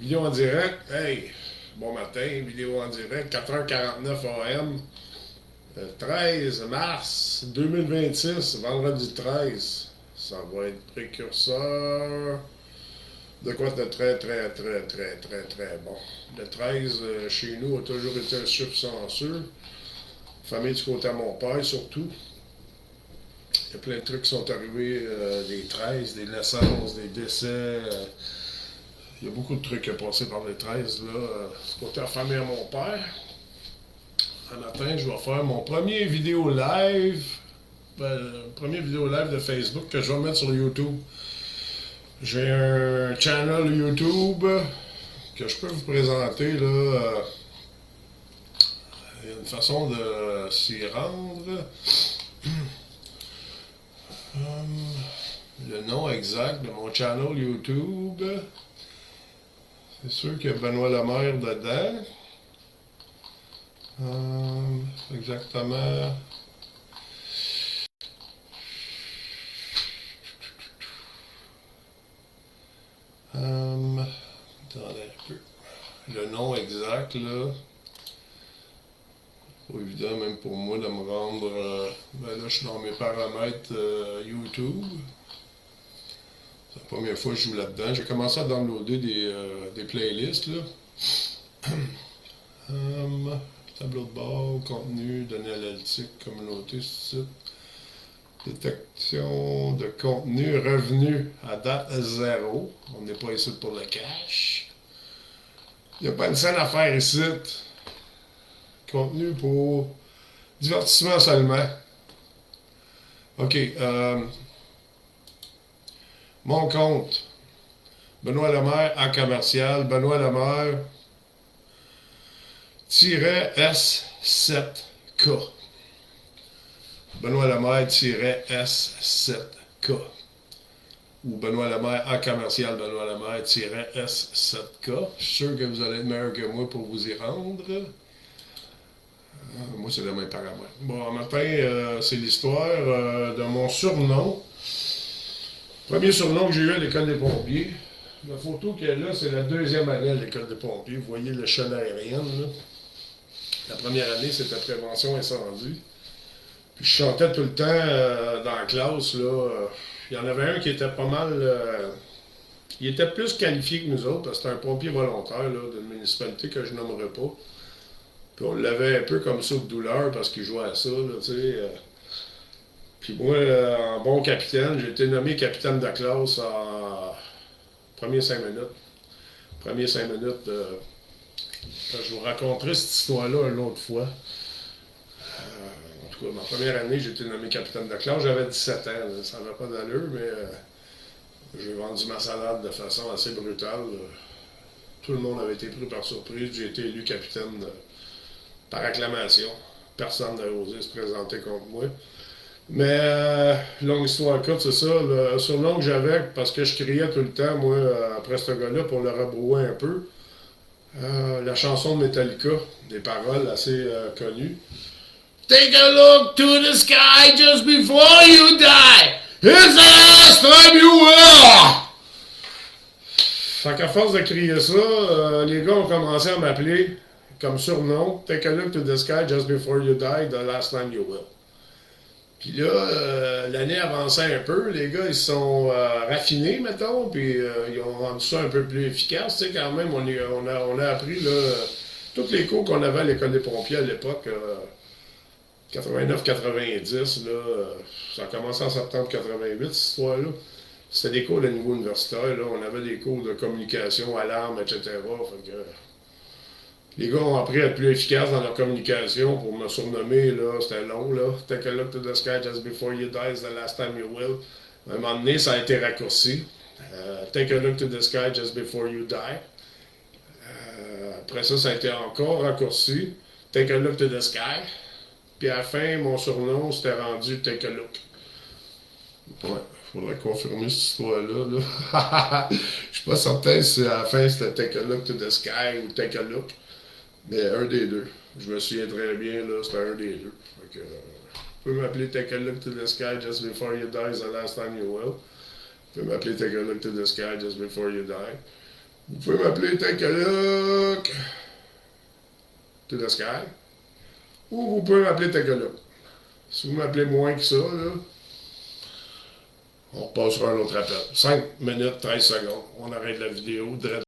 Vidéo en direct. Hey, bon matin, vidéo en direct, 4h49 AM. 13 mars 2026, vendredi 13. Ça va être précurseur de quoi de très bon. Le 13, chez nous, a toujours été un chiffre censure. Famille du côté à mon père, surtout. Il y a plein de trucs qui sont arrivés, des 13, des naissances, des décès. Il y a beaucoup de trucs qui ont passé par les 13, là. Du côté à la famille à mon père. Un matin, je vais faire mon premier vidéo live. Premier vidéo live de Facebook que je vais mettre sur YouTube. J'ai un channel YouTube que je peux vous présenter, là. Il y a une façon de s'y rendre. Le nom exact de mon channel YouTube. C'est sûr qu'il y a Benoît Lemaire dedans. Exactement. Attendez un peu. Le nom exact, là. Pas évident même pour moi de me rendre. Ben là, je suis dans mes paramètres YouTube. C'est la première fois que je joue là-dedans. J'ai commencé à downloader des playlists, là. Tableau de bord, contenu, données analytiques, communauté, site. Détection de contenu, revenu à date 0. On n'est pas ici pour le cash. Il n'y a pas une seule affaire ici. Contenu pour divertissement seulement. OK. Mon compte. Benoît Lemaire à commercial. Benoît Lemaire S7K. Benoît Lemaire S7K. Ou Benoît Lemaire à commercial Benoît Lemaire S7K. Je suis sûr que vous allez être meilleur que moi pour vous y rendre. Moi, c'est le même paramètre. Bon, matin, c'est l'histoire de mon surnom. Premier surnom que j'ai eu à l'école des pompiers. La photo qu'il y a là, c'est la deuxième année à l'école des pompiers. Vous voyez l'échelle aérienne, là. La première année, c'était prévention incendie. Puis je chantais tout le temps dans la classe, là. Il y en avait un qui était pas mal. Il était plus qualifié que nous autres, parce que c'était un pompier volontaire, là, d'une municipalité que je nommerai pas. Puis on l'avait un peu comme ça de douleur parce qu'il jouait à ça, là, tu sais. Puis moi, en bon capitaine, j'ai été nommé capitaine de classe en premiers 5 minutes. Premiers 5 minutes. Je vous raconterai cette histoire-là une autre fois. En tout cas, ma première année, j'ai été nommé capitaine de classe. J'avais 17 ans. Là. Ça n'avait pas d'allure, mais j'ai vendu ma salade de façon assez brutale. Tout le monde avait été pris par surprise. J'ai été élu capitaine par acclamation. Personne n'a osé se présenter contre moi. Mais, longue histoire courte, c'est ça. Le surnom que j'avais, parce que je criais tout le temps, moi, après ce gars-là, pour le rebrouer un peu. La chanson de Metallica, des paroles assez connues. Take a look to the sky just before you die. It's the last time you will. Fait qu'à force de crier ça, les gars ont commencé à m'appeler comme surnom. Take a look to the sky just before you die, the last time you will. Puis là, l'année avançait un peu, les gars, ils se sont raffinés, mettons, puis ils ont rendu ça un peu plus efficace. Tu sais, quand même, on a appris, là, tous les cours qu'on avait à l'école des pompiers à l'époque, 89-90, là, ça a commencé en septembre 88, cette histoire-là. C'était des cours de niveau universitaire, là, on avait des cours de communication, alarme, etc. Fait que, les gars ont appris à être plus efficaces dans leur communication pour me surnommer, là, c'était long, là. Take a look to the sky just before you die is the last time you will. À un moment donné, ça a été raccourci. Take a look to the sky just before you die. Après ça, ça a été encore raccourci. Take a look to the sky. Puis à la fin, mon surnom, c'était rendu Take a look. Ouais, faudrait confirmer cette histoire-là, là. Je suis pas certain si à la fin, c'était Take a look to the sky ou Take a look. Mais un des deux. Je me souviens très bien, là, c'était un des deux. Fait que, vous pouvez m'appeler Take a look to the sky just before you die is the last time you will. Vous pouvez m'appeler Take a look to the sky just before you die. Vous pouvez m'appeler Takaloc to the sky. Ou vous pouvez m'appeler Takaloc. Si vous m'appelez moins que ça, là, on repassera un autre appel. 5 minutes, 13 secondes. On arrête la vidéo.